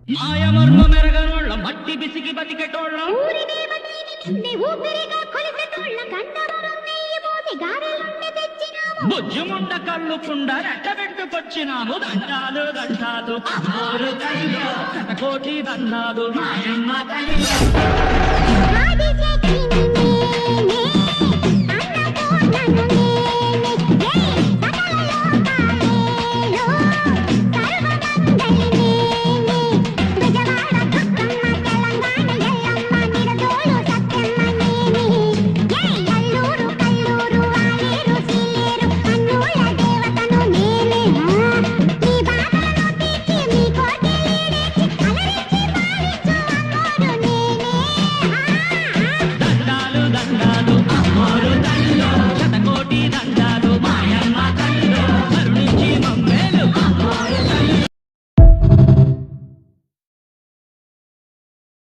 మాయమర్మ మెరగనోళ్ళ మట్టి బిసికి బతికెటోళ్ళ బుజ్జుముండ కళ్ళుకుండ రెట్టబెట్టుకొచ్చినాము దండాలు దండాలు కోటి దండాలు